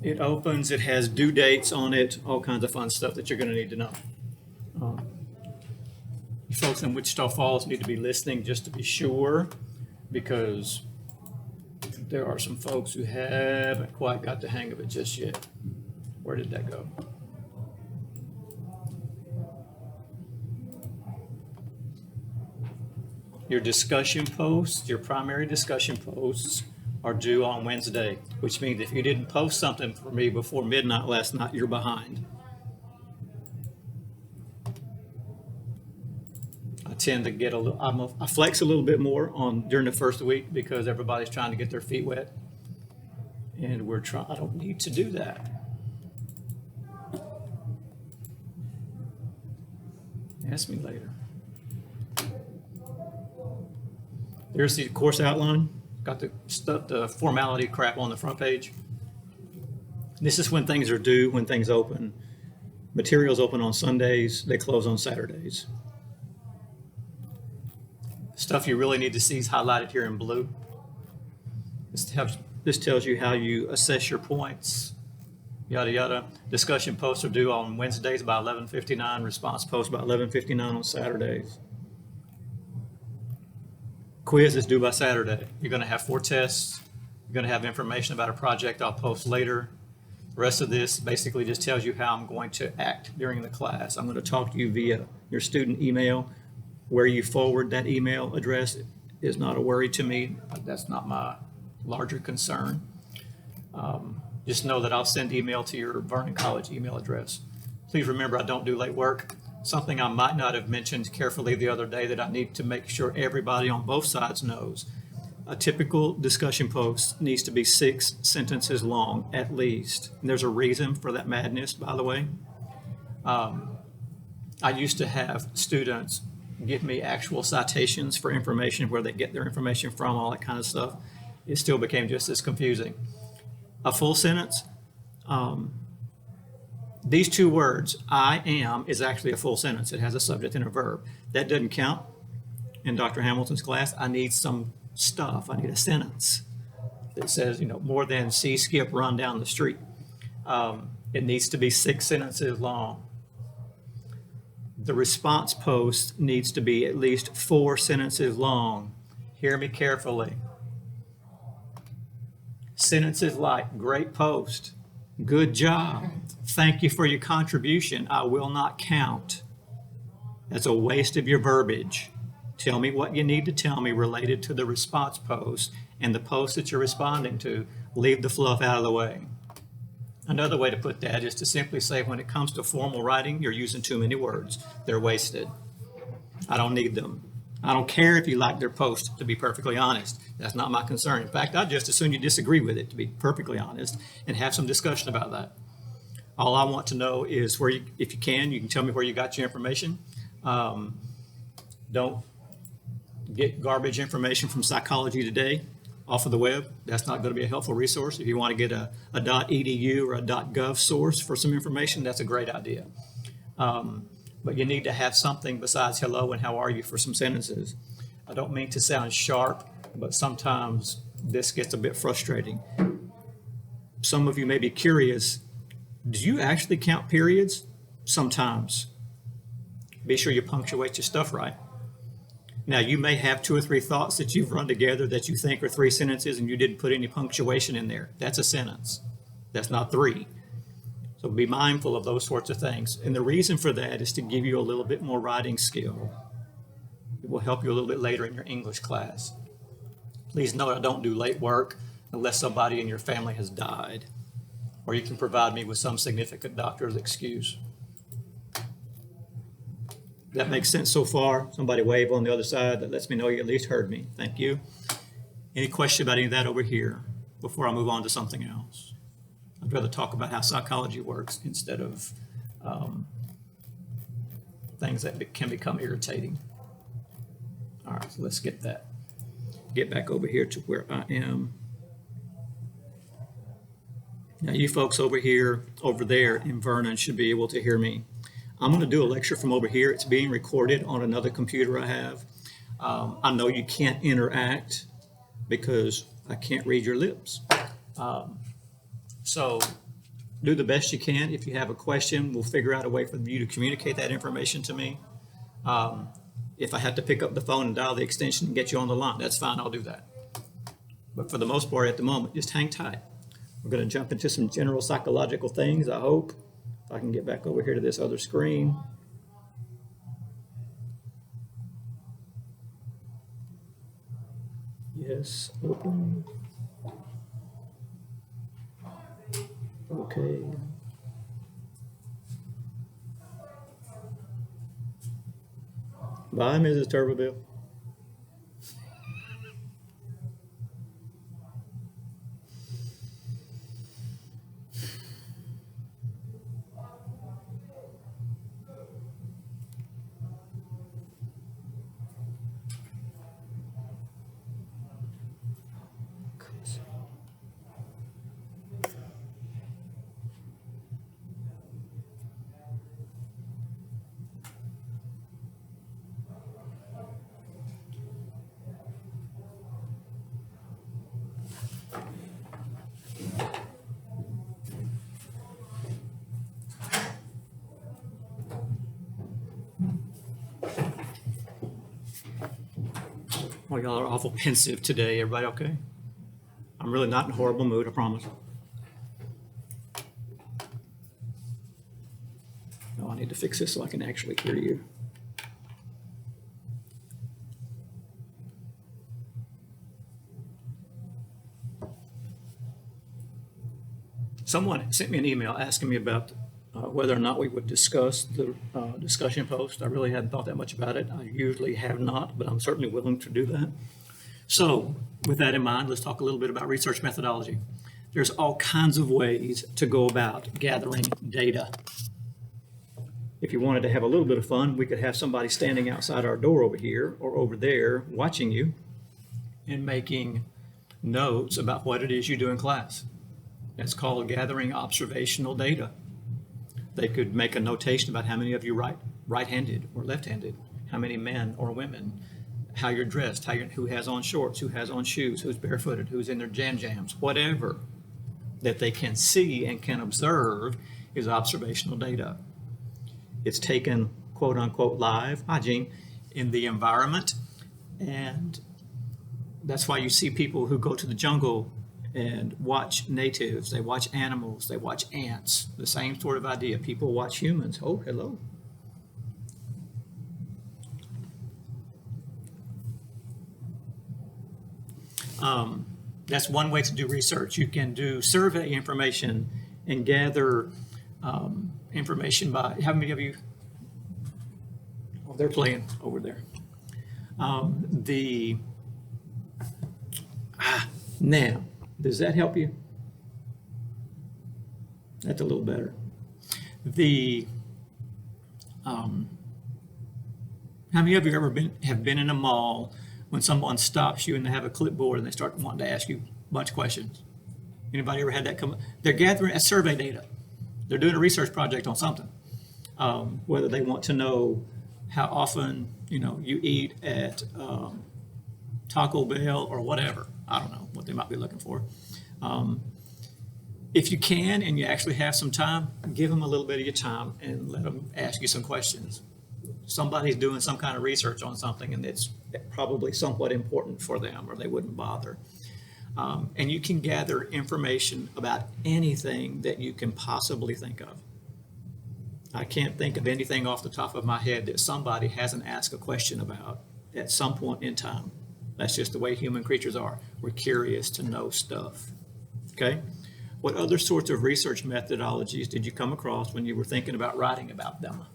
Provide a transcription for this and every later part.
It opens, it has due dates on it, all kinds of fun stuff that you're going to need to know. You folks in Wichita Falls need to be listening just to be sure, because there are some folks who haven't quite got the hang of it just yet. Where did that go? Your discussion posts, your primary discussion posts are due on Wednesday, which means if you didn't post something for me before midnight last night, you're behind. I tend to get I flex a little bit more during the first week because everybody's trying to get their feet wet, and I don't need to do that. Ask me later. There's the course outline. Got the formality crap on the front page. This is when things are due, when things open. Materials open on Sundays, they close on Saturdays. Stuff you really need to see is highlighted here in blue. This tells you how you assess your points, yada, yada. Discussion posts are due on Wednesdays by 11:59, response posts by 11:59 on Saturdays. Quiz is due by Saturday. You're going to have 4 tests. You're going to have information about a project I'll post later. The rest of this basically just tells you how I'm going to act during the class. I'm going to talk to you via your student email. Where you forward that email address is not a worry to me. That's not my larger concern. Just know that I'll send email to your Vernon College email address. Please remember, I don't do late work. Something I might not have mentioned carefully the other day that I need to make sure everybody on both sides knows. A typical discussion post needs to be 6 sentences long at least. And there's a reason for that madness, by the way. I used to have students give me actual citations for information, where they get their information from, all that kind of stuff. It still became just as confusing. A full sentence, these 2 words, I am, is actually a full sentence. It has a subject and a verb. That doesn't count in Dr. Hamilton's class. I need some stuff. I need a sentence that says, more than see, skip, run down the street. It needs to be 6 sentences long. The response post needs to be at least 4 sentences long. Hear me carefully. Sentences like, great post, good job, thank you for your contribution, I will not count. That's a waste of your verbiage. Tell me what you need to tell me related to the response post and the post that you're responding to. Leave the fluff out of the way. Another way to put that is to simply say, when it comes to formal writing, you're using too many words. They're wasted. I don't need them. I don't care if you like their post, to be perfectly honest. That's not my concern. In fact, I'd just as soon you disagree with it, to be perfectly honest, and have some discussion about that. All I want to know is where if you can tell me where you got your information. Don't get garbage information from Psychology Today off of the web. That's not going to be a helpful resource. If you want to get a .edu or a .gov source for some information, that's a great idea. But you need to have something besides hello and how are you for some sentences. I don't mean to sound sharp, but sometimes this gets a bit frustrating. Some of you may be curious, do you actually count periods? Sometimes. Be sure you punctuate your stuff right. Now, you may have 2 or 3 thoughts that you've run together that you think are 3 sentences and you didn't put any punctuation in there. That's a sentence. That's not 3. So be mindful of those sorts of things. And the reason for that is to give you a little bit more writing skill. It will help you a little bit later in your English class. Please note I don't do late work unless somebody in your family has died, or you can provide me with some significant doctor's excuse. That makes sense so far? Somebody wave on the other side. That lets me know you at least heard me. Thank you. Any question about any of that over here before I move on to something else? I'd rather talk about how psychology works instead of things that can become irritating. All right, so let's get back over here to where I am. Now you folks over there in Vernon should be able to hear me. I'm going to do a lecture from over here. It's being recorded on another computer I have. I know you can't interact because I can't read your lips. So do the best you can. If you have a question, we'll figure out a way for you to communicate that information to me. If I have to pick up the phone and dial the extension and get you on the line, that's fine, I'll do that. But for the most part at the moment, just hang tight. We're going to jump into some general psychological things, I hope. If I can get back over here to this other screen. Yes, open. Okay. Bye, Mrs. Turbobill. Oh, y'all are awful pensive today. Everybody okay? I'm really not in a horrible mood, I promise. No, I need to fix this so I can actually hear you. Someone sent me an email asking me about whether or not we would discuss the discussion post. I really hadn't thought that much about it. I usually have not, but I'm certainly willing to do that. So with that in mind, let's talk a little bit about research methodology. There's all kinds of ways to go about gathering data. If you wanted to have a little bit of fun, we could have somebody standing outside our door over here or over there watching you and making notes about what it is you do in class. That's called gathering observational data. They could make a notation about how many of you right-handed or left-handed, how many men or women, how you're dressed, who has on shorts, who has on shoes, who's barefooted, who's in their jams, whatever that they can see and can observe is observational data. It's taken, quote unquote, live, Gene, in the environment. And that's why you see people who go to the jungle and watch natives, they watch animals, they watch ants, the same sort of idea. People watch humans. Oh, hello. That's one way to do research. You can do survey information and gather information by, how many of you, oh, they're playing over there. Now, does that help you? That's a little better. How many of you have been in a mall when someone stops you and they have a clipboard and they start wanting to ask you a bunch of questions? Anybody ever had that come up? They're gathering survey data. They're doing a research project on something. Whether they want to know how often you eat at Taco Bell or whatever. I don't know what they might be looking for. If you can and you actually have some time, give them a little bit of your time and let them ask you some questions. Somebody's doing some kind of research on something and it's probably somewhat important for them or they wouldn't bother. And you can gather information about anything that you can possibly think of. I can't think of anything off the top of my head that somebody hasn't asked a question about at some point in time. That's just the way human creatures are. We're curious to know stuff, okay? What other sorts of research methodologies did you come across when you were thinking about writing about them?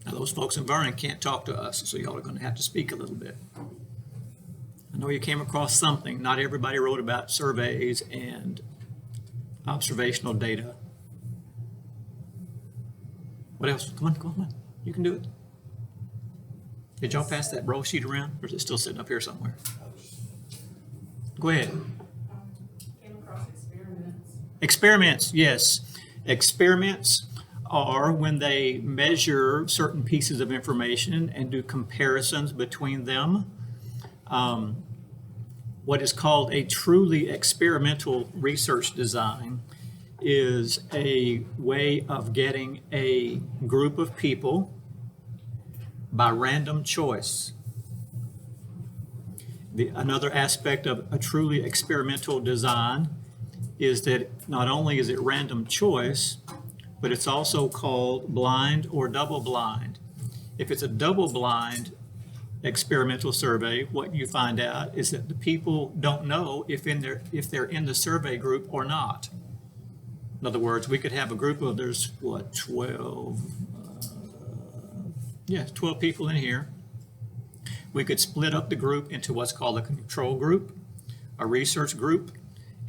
Now, those folks in Vernon can't talk to us, so y'all are going to have to speak a little bit. I know you came across something. Not everybody wrote about surveys and observational data. What else? Come on. You can do it. Did y'all pass that roll sheet around, or is it still sitting up here somewhere? Go ahead. Came across experiments. Experiments, yes. Experiments are when they measure certain pieces of information and do comparisons between them. What is called a truly experimental research design is a way of getting a group of people by random choice. Another aspect of a truly experimental design is that not only is it random choice, but it's also called blind or double blind. If it's a double blind experimental survey, what you find out is that the people don't know if they're in the survey group or not. In other words, we could have a group of, there's what, 12 people in here. We could split up the group into what's called a control group, a research group,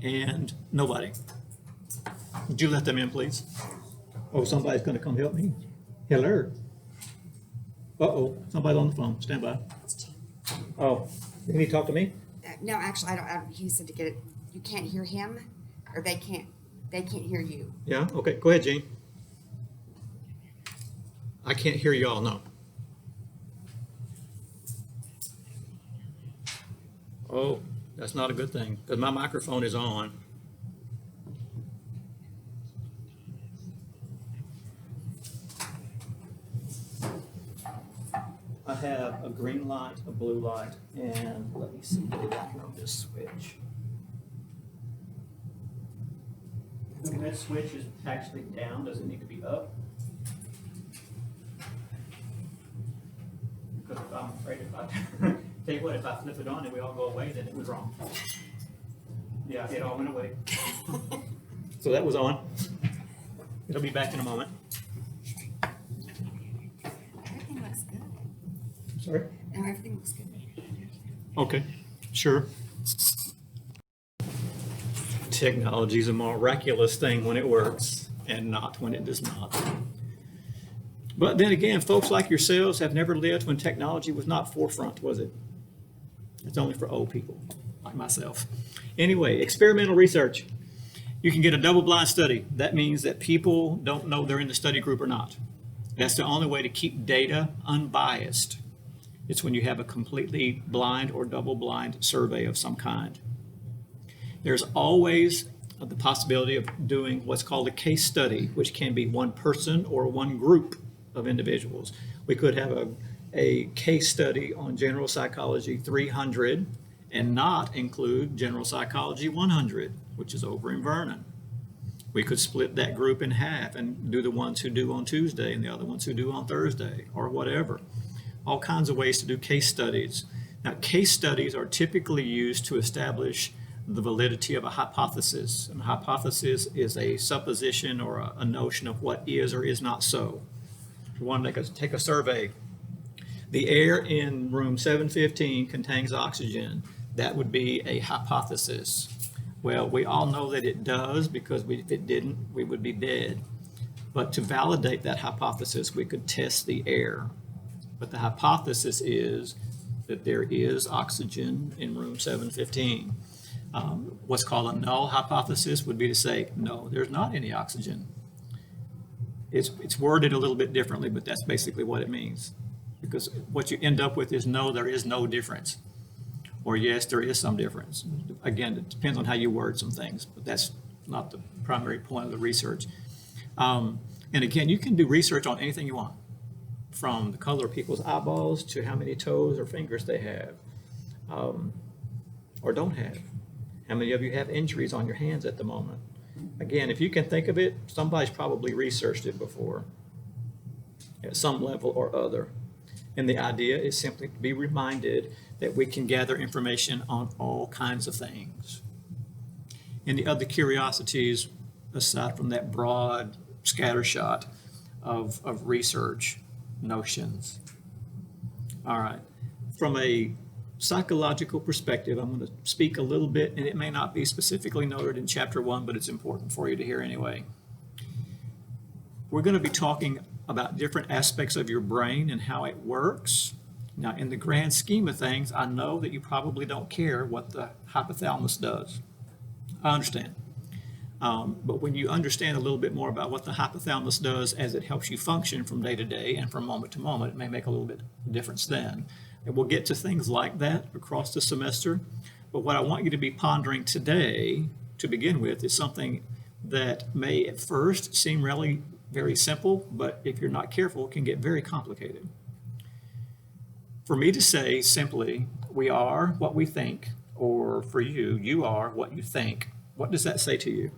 and nobody. Would you let them in, please? Oh, somebody's going to come help me. Hello. Uh-oh, somebody's on the phone. Stand by. Oh, you need to talk to me? No, actually, I don't. He said to get it. You can't hear him, or they can't hear you. Yeah, okay, go ahead, Gene. I can't hear y'all, no. Oh, that's not a good thing, because my microphone is on. I have a green light, a blue light, and let me see, get it down here on this switch. If that switch is actually down, does it need to be up? Because if I'm afraid if I, tell you what, if I flip it on and we all go away, then it was wrong. Yeah, it all went away. So that was on. It'll be back in a moment. Everything looks good. Sorry? No, everything looks good. Okay, sure. Technology is a miraculous thing when it works and not when it does not. But then again, folks like yourselves have never lived when technology was not forefront, was it? It's only for old people like myself. Anyway, experimental research. You can get a double-blind study. That means that people don't know they're in the study group or not. That's the only way to keep data unbiased. It's when you have a completely blind or double-blind survey of some kind. There's always the possibility of doing what's called a case study, which can be one person or one group of individuals. We could have a case study on general psychology 300 and not include general psychology 100, which is over in Vernon. We could split that group in half and do the ones who do on Tuesday and the other ones who do on Thursday or whatever. All kinds of ways to do case studies. Now, case studies are typically used to establish the validity of a hypothesis. And a hypothesis is a supposition or a notion of what is or is not so. If you want to take a survey, the air in room 715 contains oxygen. That would be a hypothesis. Well, we all know that it does because if it didn't, we would be dead. But to validate that hypothesis, we could test the air. But the hypothesis is that there is oxygen in room 715. What's called a null hypothesis would be to say, no, there's not any oxygen. It's worded a little bit differently, but that's basically what it means. Because what you end up with is no, there is no difference. Or yes, there is some difference. Again, it depends on how you word some things, but that's not the primary point of the research. And again, you can do research on anything you want, from the color of people's eyeballs to how many toes or fingers they have, or don't have. How many of you have injuries on your hands at the moment? Again, if you can think of it, somebody's probably researched it before at some level or other. And the idea is simply to be reminded that we can gather information on all kinds of things. And the other curiosities, aside from that broad scattershot of research notions. All right, from a psychological perspective, I'm going to speak a little bit, and it may not be specifically noted in chapter 1, but it's important for you to hear anyway. We're going to be talking about different aspects of your brain and how it works. Now, in the grand scheme of things, I know that you probably don't care what the hypothalamus does. I understand. But when you understand a little bit more about what the hypothalamus does as it helps you function from day to day and from moment to moment, it may make a little bit of difference then. And we'll get to things like that across the semester. But what I want you to be pondering today, to begin with, is something that may at first seem really very simple, but if you're not careful, can get very complicated. For me to say simply, we are what we think, or for you, you are what you think, what does that say to you?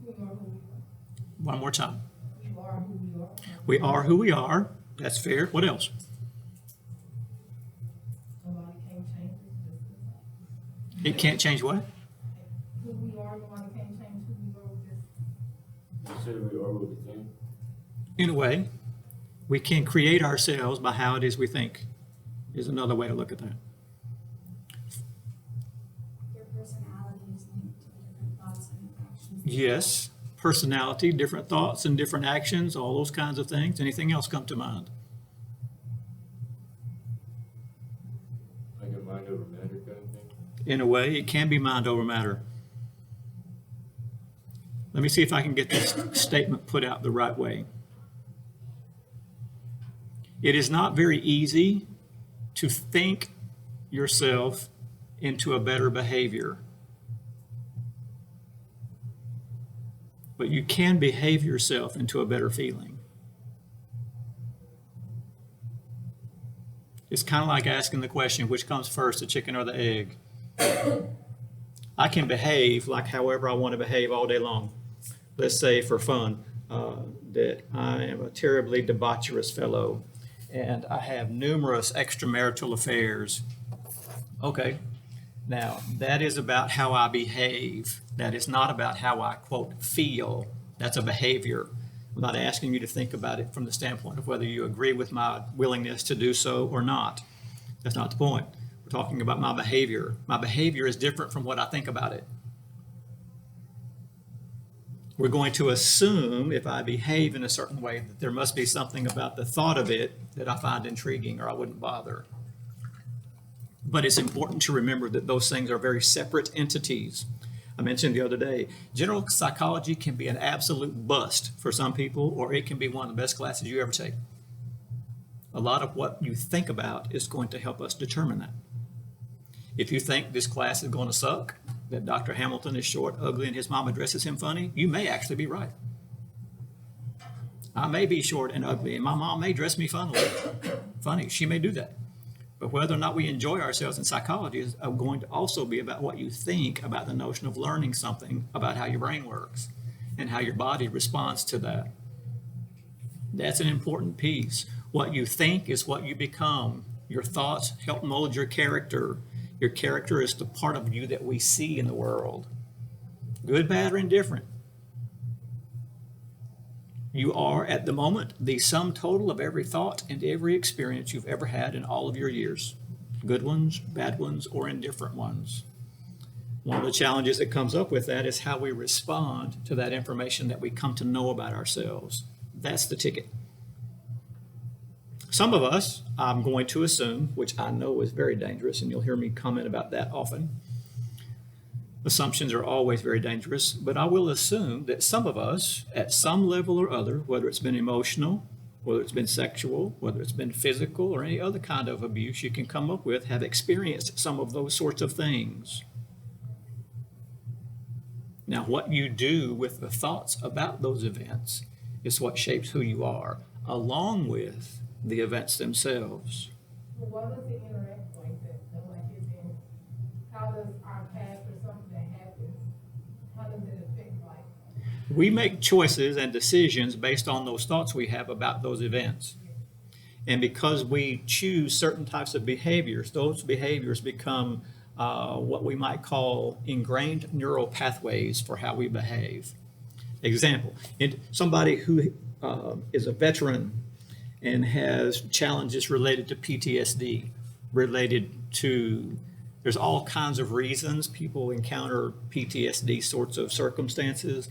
We are who we are. One more time. We are who we are. We are who we are. That's fair. What else? Nobody can change it. It can't change what? Who we are, nobody can change who we are. Just You said we are what we think. In a way, we can create ourselves by how it is we think, is another way to look at that. Your personality is linked to the different thoughts and actions. Yes, personality, different thoughts and different actions, all those kinds of things. Anything else come to mind? Like a mind over matter kind of thing. In a way, it can be mind over matter. Let me see if I can get this statement put out the right way. It is not very easy to think yourself into a better behavior, but you can behave yourself into a better feeling. It's kind of like asking the question, which comes first, the chicken or the egg? I can behave like however I want to behave all day long. Let's say for fun that I am a terribly debaucherous fellow and I have numerous extramarital affairs. Okay, now that is about how I behave. That is not about how I, quote, feel. That's a behavior. I'm not asking you to think about it from the standpoint of whether you agree with my willingness to do so or not. That's not the point. We're talking about my behavior. My behavior is different from what I think about it. We're going to assume if I behave in a certain way that there must be something about the thought of it that I find intriguing or I wouldn't bother. But it's important to remember that those things are very separate entities. I mentioned the other day, general psychology can be an absolute bust for some people, or it can be one of the best classes you ever take. A lot of what you think about is going to help us determine that. If you think this class is going to suck, that Dr. Hamilton is short, ugly, and his mama dresses him funny, you may actually be right. I may be short and ugly, and my mom may dress me funny. She may do that. But whether or not we enjoy ourselves in psychology is going to also be about what you think about the notion of learning something about how your brain works and how your body responds to that. That's an important piece. What you think is what you become. Your thoughts help mold your character. Your character is the part of you that we see in the world. Good, bad, or indifferent. You are, at the moment, the sum total of every thought and every experience you've ever had in all of your years. Good ones, bad ones, or indifferent ones. One of the challenges that comes up with that is how we respond to that information that we come to know about ourselves. That's the ticket. Some of us, I'm going to assume, which I know is very dangerous, and you'll hear me comment about that often. Assumptions are always very dangerous, but I will assume that some of us, at some level or other, whether it's been emotional, whether it's been sexual, whether it's been physical, or any other kind of abuse you can come up with, have experienced some of those sorts of things. Now, what you do with the thoughts about those events is what shapes who you are, along with the events themselves. Well, what does it interact like that? So like is in, how does our past or something that happens, how does it affect life? We make choices and decisions based on those thoughts we have about those events. And because we choose certain types of behaviors, those behaviors become what we might call ingrained neural pathways for how we behave. Example, somebody who is a veteran and has challenges related to PTSD, there's all kinds of reasons people encounter PTSD sorts of circumstances,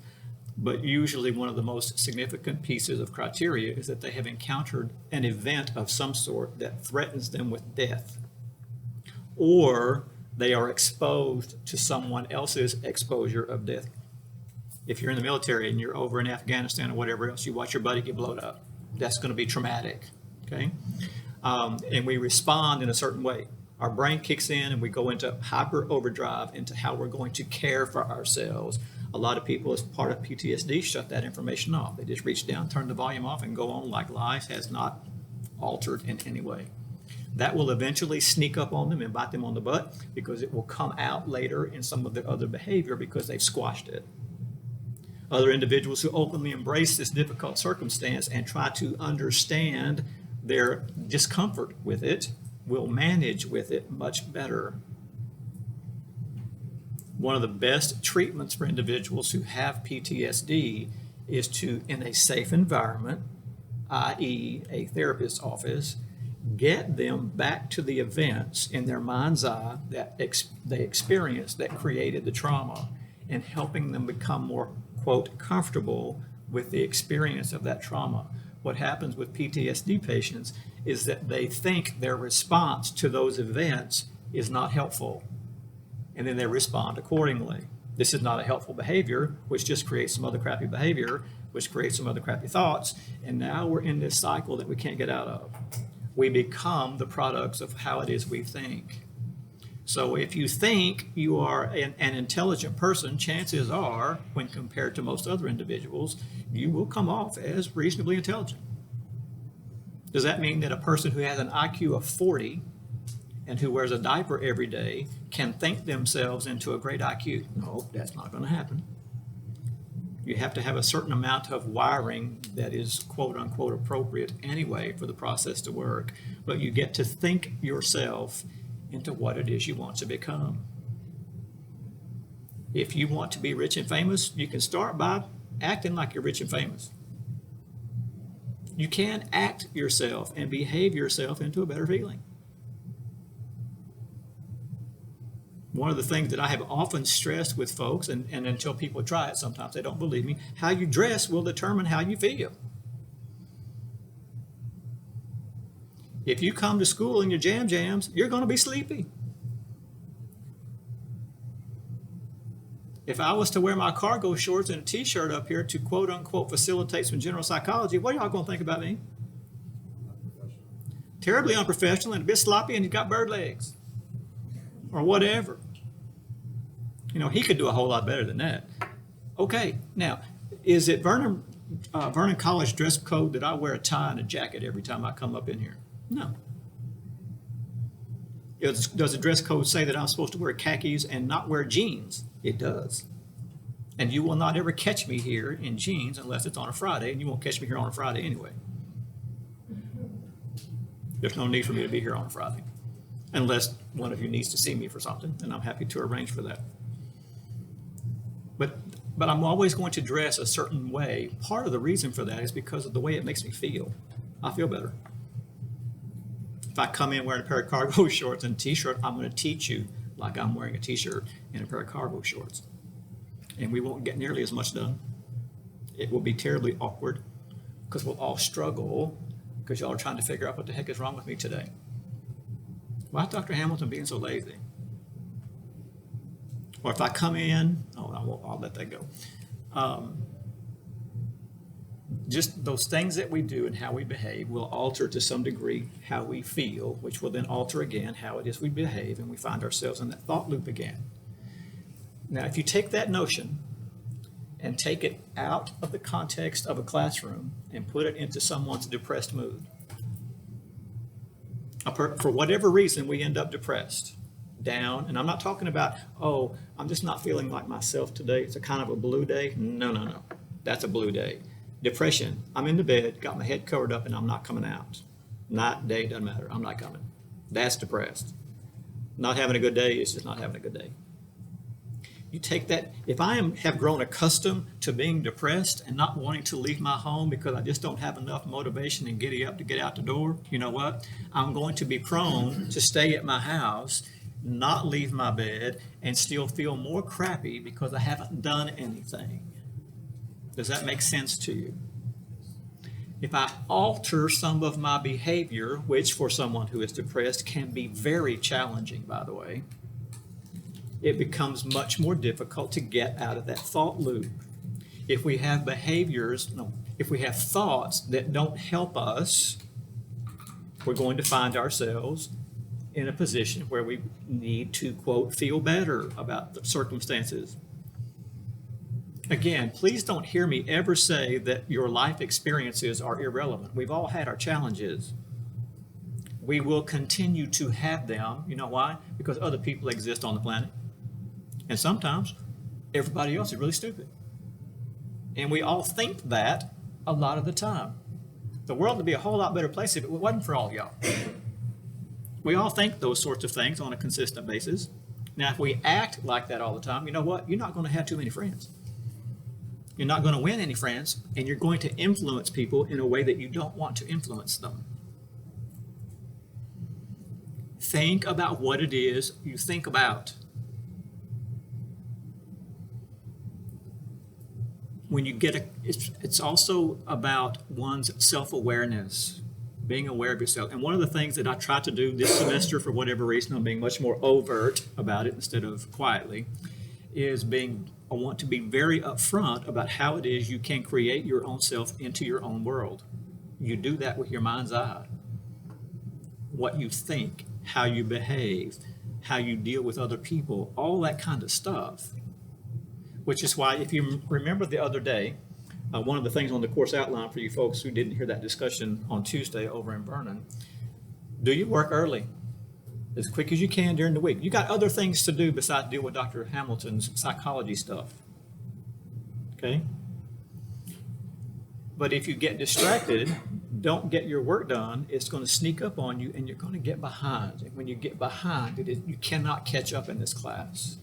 but usually one of the most significant pieces of criteria is that they have encountered an event of some sort that threatens them with death, or they are exposed to someone else's exposure of death. If you're in the military and you're over in Afghanistan or whatever else, you watch your buddy get blown up. That's going to be traumatic, okay? And we respond in a certain way. Our brain kicks in and we go into hyper overdrive into how we're going to care for ourselves. A lot of people, as part of PTSD, shut that information off. They just reach down, turn the volume off, and go on like life has not altered in any way. That will eventually sneak up on them and bite them on the butt because it will come out later in some of their other behavior because they've squashed it. Other individuals who openly embrace this difficult circumstance and try to understand their discomfort with it will manage with it much better. One of the best treatments for individuals who have PTSD is to, in a safe environment, i.e. a therapist's office, get them back to the events in their mind's eye that they experienced that created the trauma, and helping them become more, quote, comfortable with the experience of that trauma. What happens with PTSD patients is that they think their response to those events is not helpful, and then they respond accordingly. This is not a helpful behavior, which just creates some other crappy behavior, which creates some other crappy thoughts, and now we're in this cycle that we can't get out of. We become the products of how it is we think. So if you think you are an intelligent person, chances are, when compared to most other individuals, you will come off as reasonably intelligent. Does that mean that a person who has an IQ of 40 and who wears a diaper every day can think themselves into a great IQ? No, that's not going to happen. You have to have a certain amount of wiring that is quote unquote appropriate anyway for the process to work, but you get to think yourself into what it is you want to become. If you want to be rich and famous, you can start by acting like you're rich and famous. You can act yourself and behave yourself into a better feeling. One of the things that I have often stressed with folks, and until people try it, sometimes they don't believe me, how you dress will determine how you feel. If you come to school in your jams, you're going to be sleepy. If I was to wear my cargo shorts and a t-shirt up here to quote unquote facilitate some general psychology, what are y'all going to think about me? Terribly unprofessional and a bit sloppy, and he's got bird legs or whatever. You know, he could do a whole lot better than that. Okay, now, is it Vernon College dress code that I wear a tie and a jacket every time I come up in here? No. Does the dress code say that I'm supposed to wear khakis and not wear jeans? It does. And you will not ever catch me here in jeans unless it's on a Friday, and you won't catch me here on a Friday anyway. There's no need for me to be here on a Friday, unless one of you needs to see me for something, and I'm happy to arrange for that. But I'm always going to dress a certain way. Part of the reason for that is because of the way it makes me feel. I feel better. If I come in wearing a pair of cargo shorts and a t-shirt, I'm going to teach you like I'm wearing a t-shirt and a pair of cargo shorts. And we won't get nearly as much done. It will be terribly awkward because we'll all struggle because y'all are trying to figure out what the heck is wrong with me today. Why is Dr. Hamilton being so lazy? Or if I come in, I'll let that go. Just those things that we do and how we behave will alter to some degree how we feel, which will then alter again how it is we behave, and we find ourselves in that thought loop again. Now, if you take that notion and take it out of the context of a classroom and put it into someone's depressed mood, for whatever reason, we end up depressed, down, and I'm not talking about, oh, I'm just not feeling like myself today. It's a kind of a blue day. No. That's a blue day. Depression, I'm in the bed, got my head covered up, and I'm not coming out. Night, day, doesn't matter. I'm not coming. That's depressed. Not having a good day is just not having a good day. You take that, if I have grown accustomed to being depressed and not wanting to leave my home because I just don't have enough motivation and giddy up to get out the door, you know what? I'm going to be prone to stay at my house, not leave my bed, and still feel more crappy because I haven't done anything. Does that make sense to you? If I alter some of my behavior, which for someone who is depressed can be very challenging, by the way, it becomes much more difficult to get out of that thought loop. If we have if we have thoughts that don't help us, we're going to find ourselves in a position where we need to, quote, feel better about the circumstances. Again, please don't hear me ever say that your life experiences are irrelevant. We've all had our challenges. We will continue to have them. You know why? Because other people exist on the planet. And sometimes everybody else is really stupid. And we all think that a lot of the time. The world would be a whole lot better place if it wasn't for all y'all. We all think those sorts of things on a consistent basis. Now, if we act like that all the time, you know what? You're not going to have too many friends. You're not going to win any friends, and you're going to influence people in a way that you don't want to influence them. Think about what it is you think about. When you get it's also about one's self-awareness, being aware of yourself. And one of the things that I try to do this semester, for whatever reason, I'm being much more overt about it instead of quietly, is I want to be very upfront about how it is you can create your own self into your own world. You do that with your mind's eye. What you think, how you behave, how you deal with other people, all that kind of stuff. Which is why, if you remember the other day, one of the things on the course outline for you folks who didn't hear that discussion on Tuesday over in Vernon, do your work early, as quick as you can during the week. You got other things to do besides deal with Dr. Hamilton's psychology stuff. Okay? But if you get distracted, don't get your work done, it's going to sneak up on you and you're going to get behind. And when you get behind, you cannot catch up in this class.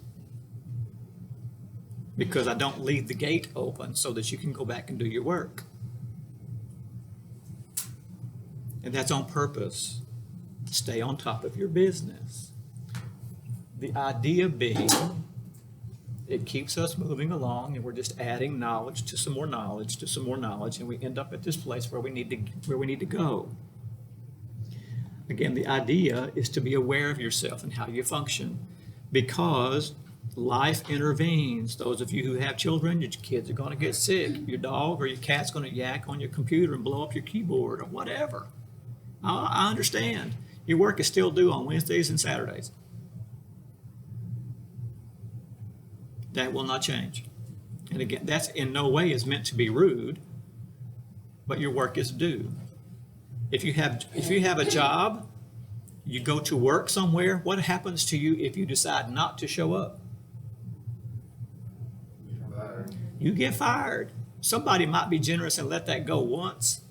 Because I don't leave the gate open so that you can go back and do your work. And that's on purpose. Stay on top of your business. The idea being, it keeps us moving along, and we're just adding knowledge to some more knowledge to some more knowledge, and we end up at this place where we need to go. Again, the idea is to be aware of yourself and how you function, because life intervenes. Those of you who have children, your kids are going to get sick. Your dog or your cat's going to yak on your computer and blow up your keyboard or whatever. I understand. Your work is still due on Wednesdays and Saturdays. That will not change. And again, that's in no way is meant to be rude, but your work is due. If you have a job, you go to work somewhere, what happens to you if you decide not to show up? You get fired. Somebody might be generous and let that go once.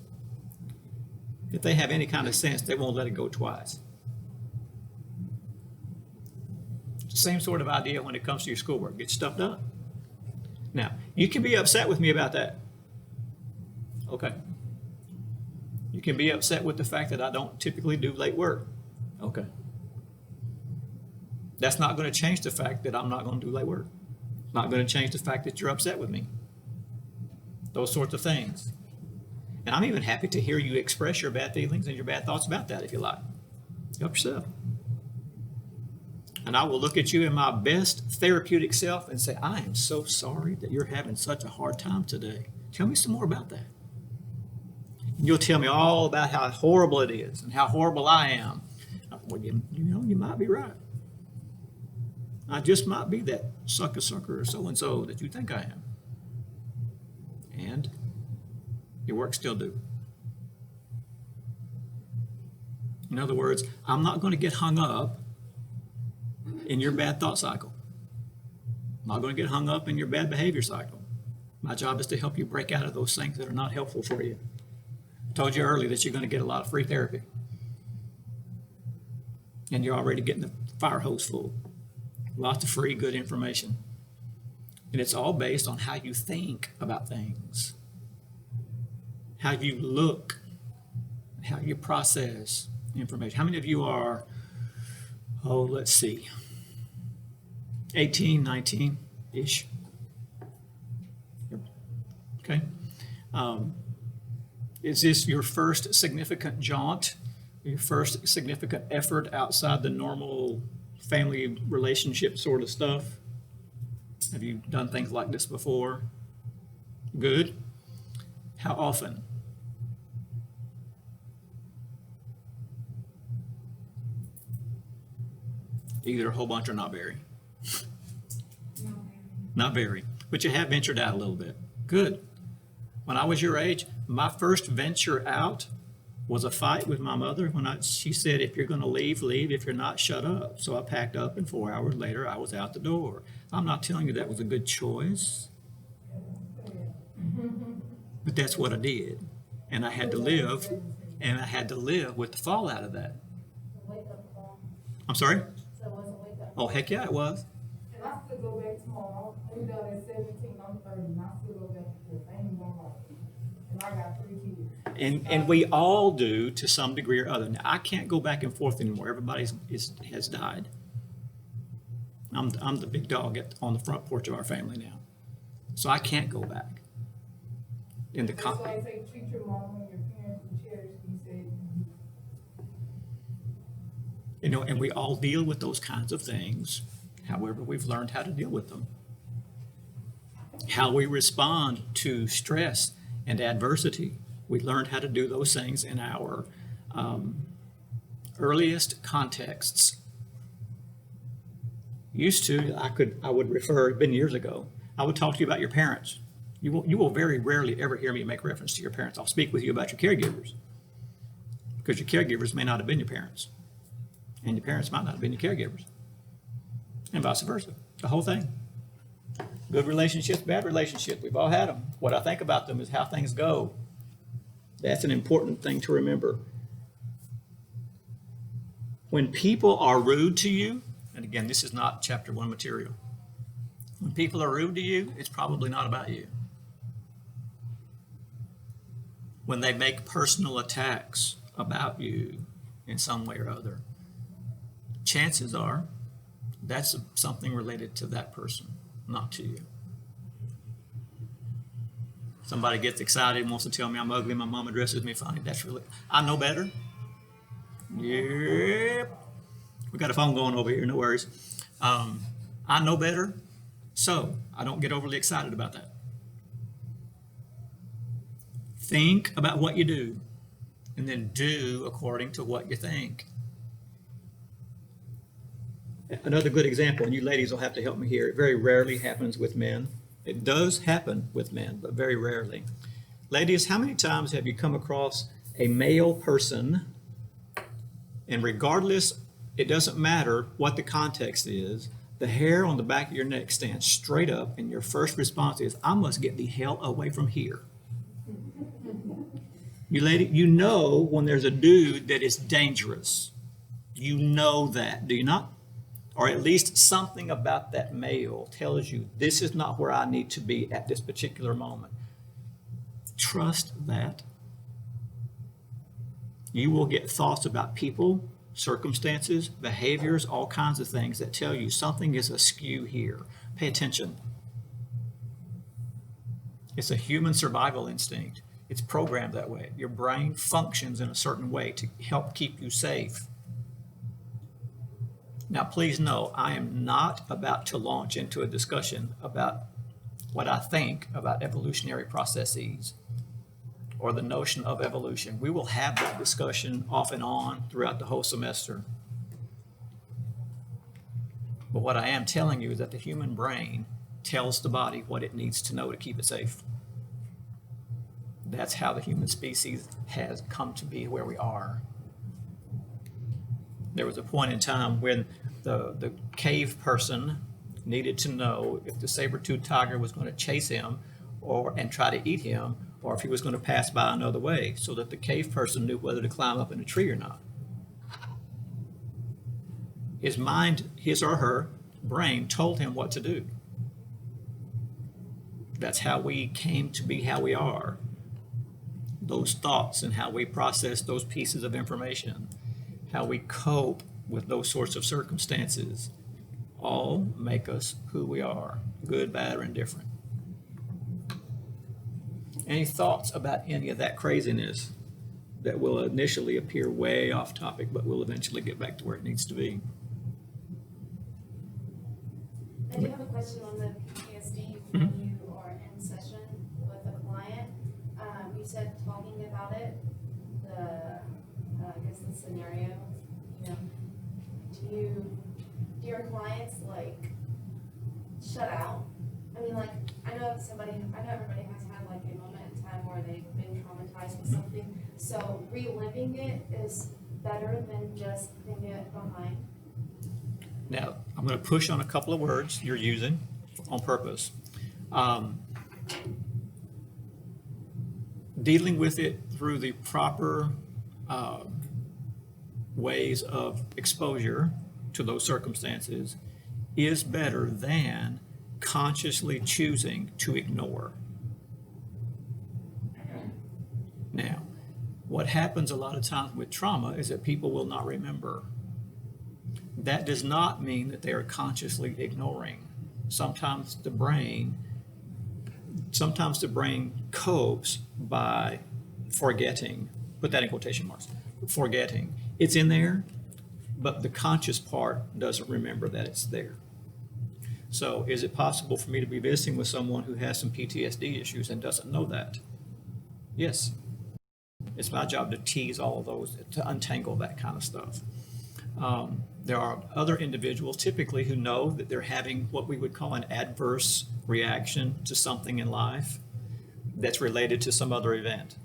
If they have any kind of sense, they won't let it go twice. Same sort of idea when it comes to your schoolwork. Get stuff done. Now, you can be upset with me about that. Okay. You can be upset with the fact that I don't typically do late work. Okay. That's not going to change the fact that I'm not going to do late work. Not going to change the fact that you're upset with me. Those sorts of things. And I'm even happy to hear you express your bad feelings and your bad thoughts about that if you like. Help yourself. And I will look at you in my best therapeutic self and say, I am so sorry that you're having such a hard time today. Tell me some more about that. And you'll tell me all about how horrible it is and how horrible I am. Well, you might be right. I just might be that sucker or so-and-so that you think I am. And your work's still due. In other words, I'm not going to get hung up in your bad thought cycle. I'm not going to get hung up in your bad behavior cycle. My job is to help you break out of those things that are not helpful for you. I told you earlier that you're going to get a lot of free therapy. And you're already getting the fire hose full. Lots of free, good information. And it's all based on how you think about things, how you look, how you process information. How many of you are, let's see, 18, 19-ish? Okay. Is this your first significant jaunt, your first significant effort outside the normal family relationship sort of stuff? Have you done things like this before? Good. How often? Either a whole bunch or not very. No, very. Not very. But you have ventured out a little bit. Good. When I was your age, my first venture out was a fight with my mother when she said, if you're going to leave, leave. If you're not, shut up. So I packed up, and 4 hours later, I was out the door. I'm not telling you that was a good choice, but that's what I did. And I had to live, with the fallout of that. Wake up call. I'm sorry? So it wasn't wake up. Oh, heck yeah, it was. And I still go back tomorrow. I'm done at 17, I'm 30, and I still go back to the same one. And I got 3 kids. And we all do to some degree or other. Now, I can't go back and forth anymore. Everybody has died. I'm the big dog on the front porch of our family now. So I can't go back. In the That's why I say treat your mom and your parents with charity. He said, and we all deal with those kinds of things. However, we've learned how to deal with them. How we respond to stress and adversity. We learned how to do those things in our earliest contexts. Used to, I would refer, it's been years ago, I would talk to you about your parents. You will very rarely ever hear me make reference to your parents. I'll speak with you about your caregivers, because your caregivers may not have been your parents, and your parents might not have been your caregivers, and vice versa. The whole thing. Good relationships, bad relationships, we've all had them. What I think about them is how things go. That's an important thing to remember. When people are rude to you, and again, this is not chapter 1 material. When people are rude to you, it's probably not about you. When they make personal attacks about you in some way or other, chances are that's something related to that person, not to you. Somebody gets excited and wants to tell me I'm ugly, my mom addresses me funny. I know better. Yep. We got a phone going over here, no worries. I know better, so I don't get overly excited about that. Think about what you do, and then do according to what you think. Another good example, and you ladies will have to help me here, it very rarely happens with men. It does happen with men, but very rarely. Ladies, how many times have you come across a male person, and regardless, it doesn't matter what the context is, the hair on the back of your neck stands straight up, and your first response is, I must get the hell away from here. You know when there's a dude that is dangerous. You know that, do you not? Or at least something about that male tells you this is not where I need to be at this particular moment. Trust that. You will get thoughts about people, circumstances, behaviors, all kinds of things that tell you something is askew here. Pay attention. It's a human survival instinct. It's programmed that way. Your brain functions in a certain way to help keep you safe. Now, please know, I am not about to launch into a discussion about what I think about evolutionary processes or the notion of evolution. We will have that discussion off and on throughout the whole semester. But what I am telling you is that the human brain tells the body what it needs to know to keep it safe. That's how the human species has come to be where we are. There was a point in time when the cave person needed to know if the saber-toothed tiger was going to chase him and try to eat him, or if he was going to pass by another way, so that the cave person knew whether to climb up in a tree or not. His mind, his or her brain, told him what to do. That's how we came to be how we are. Those thoughts and how we process those pieces of information, how we cope with those sorts of circumstances, all make us who we are, good, bad, or indifferent. Any thoughts about any of that craziness that will initially appear way off topic, but will eventually get back to where it needs to be? I do have a question on the PTSD when you are in session with a client. You said talking about it, I guess the scenario, do you your clients like shut out? I mean, like, I know everybody has had like a moment in time where they've been traumatized with something. So reliving it is better than just putting it behind. Now, I'm going to push on a couple of words you're using on purpose. Dealing with it through the proper ways of exposure to those circumstances is better than consciously choosing to ignore. Now, what happens a lot of times with trauma is that people will not remember. That does not mean that they are consciously ignoring. Sometimes the brain copes by forgetting, put that in quotation marks, forgetting. It's in there, but the conscious part doesn't remember that it's there. So is it possible for me to be visiting with someone who has some PTSD issues and doesn't know that? Yes. It's my job to tease all of those, to untangle that kind of stuff. There are other individuals typically who know that they're having what we would call an adverse reaction to something in life that's related to some other event.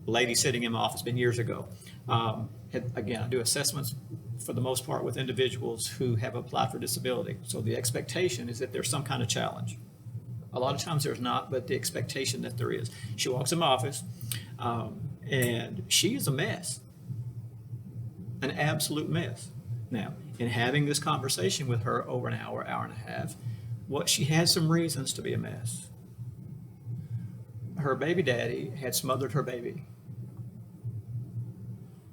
A lady sitting in my office, been years ago, again, I do assessments for the most part with individuals who have applied for disability. So the expectation is that there's some kind of challenge. A lot of times there's not, but the expectation that there is. She walks in my office, and she is a mess, an absolute mess. Now, in having this conversation with her over an hour, hour and a half, she had some reasons to be a mess. Her baby daddy had smothered her baby.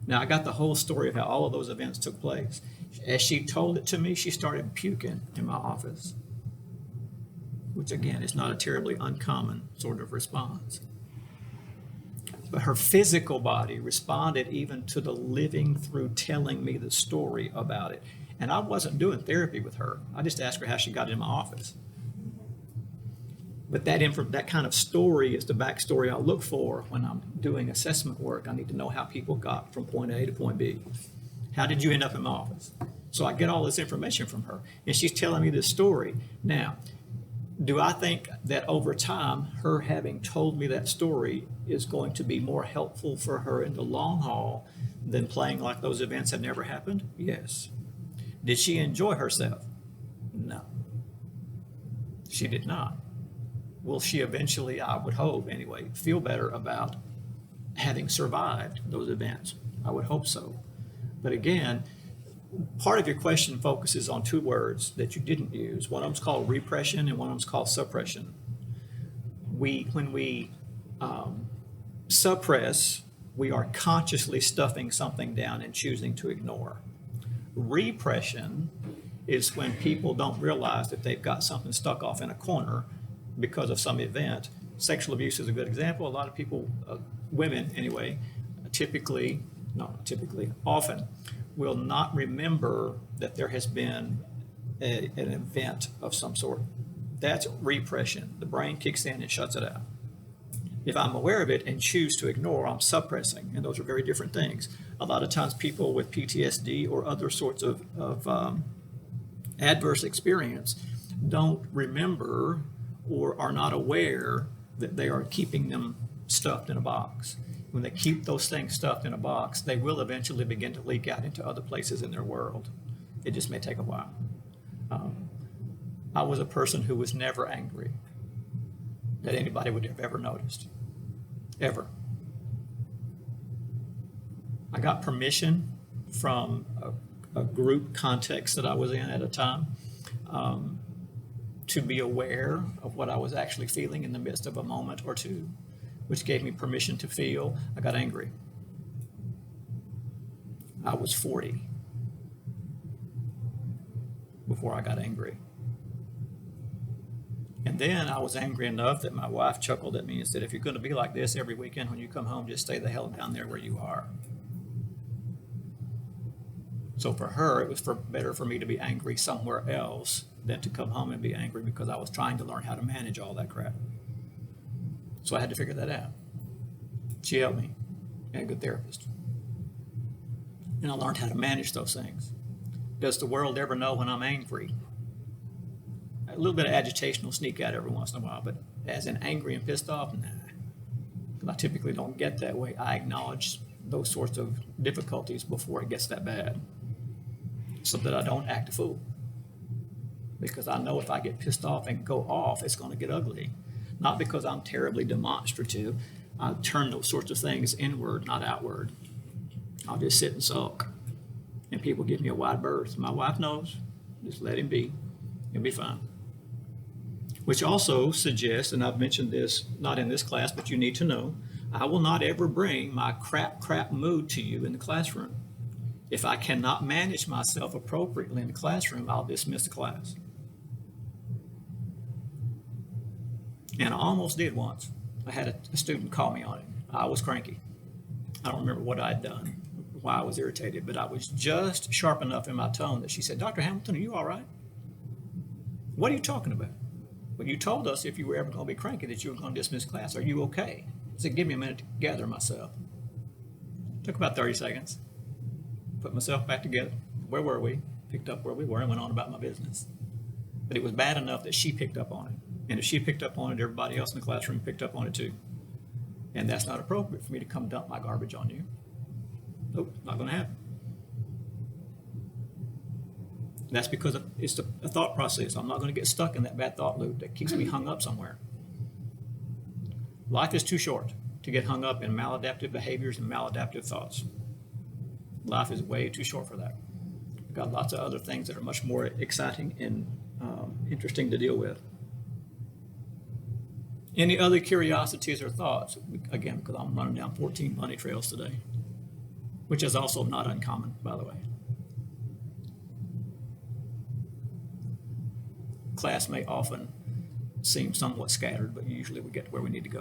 Now, I got the whole story of how all of those events took place. As she told it to me, she started puking in my office, which again is not a terribly uncommon sort of response. But her physical body responded even to the living through telling me the story about it. And I wasn't doing therapy with her. I just asked her how she got in my office. But that kind of story is the backstory I look for when I'm doing assessment work. I need to know how people got from point A to point B. How did you end up in my office? So I get all this information from her, and she's telling me this story. Now, do I think that over time, her having told me that story is going to be more helpful for her in the long haul than playing like those events had never happened? Yes. Did she enjoy herself? No. She did not. Will she eventually, I would hope anyway, feel better about having survived those events? I would hope so. But again, part of your question focuses on two words that you didn't use. One of them's called repression and one of them's called suppression. When we suppress, we are consciously stuffing something down and choosing to ignore. Repression is when people don't realize that they've got something stuck off in a corner because of some event. Sexual abuse is a good example. A lot of people, women anyway, often will not remember that there has been an event of some sort. That's repression. The brain kicks in and shuts it out. If I'm aware of it and choose to ignore, I'm suppressing, and those are very different things. A lot of times people with PTSD or other sorts of adverse experience don't remember or are not aware that they are keeping them stuffed in a box. When they keep those things stuffed in a box, they will eventually begin to leak out into other places in their world. It just may take a while. I was a person who was never angry that anybody would have ever noticed, ever. I got permission from a group context that I was in at a time to be aware of what I was actually feeling in the midst of a moment or two, which gave me permission to feel. I got angry. I was 40 before I got angry. And then I was angry enough that my wife chuckled at me and said, if you're going to be like this every weekend when you come home, just stay the hell down there where you are. So for her, it was better for me to be angry somewhere else than to come home and be angry because I was trying to learn how to manage all that crap. So I had to figure that out. She helped me, and a good therapist. And I learned how to manage those things. Does the world ever know when I'm angry? A little bit of agitation will sneak out every once in a while, but as in angry and pissed off, nah. 'Cause I typically don't get that way. I acknowledge those sorts of difficulties before it gets that bad, so that I don't act a fool. Because I know if I get pissed off and go off, it's going to get ugly. Not because I'm terribly demonstrative. I turn those sorts of things inward, not outward. I'll just sit and sulk, and people give me a wide berth. My wife knows. Just let him be. He'll be fine. Which also suggests, and I've mentioned this not in this class, but you need to know, I will not ever bring my crap mood to you in the classroom. If I cannot manage myself appropriately in the classroom, I'll dismiss the class. And I almost did once. I had a student call me on it. I was cranky. I don't remember what I'd done, why I was irritated, but I was just sharp enough in my tone that she said, "Dr. Hamilton, are you all right? What are you talking about? Well, you told us if you were ever going to be cranky that you were going to dismiss class. Are you okay?" I said, "Give me a minute to gather myself." Took about 30 seconds. Put myself back together. Where were we? Picked up where we were and went on about my business. But it was bad enough that she picked up on it. And if she picked up on it, everybody else in the classroom picked up on it too. And that's not appropriate for me to come dump my garbage on you. Nope, not going to happen. And that's because it's a thought process. I'm not going to get stuck in that bad thought loop that keeps me hung up somewhere. Life is too short to get hung up in maladaptive behaviors and maladaptive thoughts. Life is way too short for that. We've got lots of other things that are much more exciting and interesting to deal with. Any other curiosities or thoughts? Again, because I'm running down 14 bunny trails today, which is also not uncommon, by the way. Class may often seem somewhat scattered, but usually we get to where we need to go.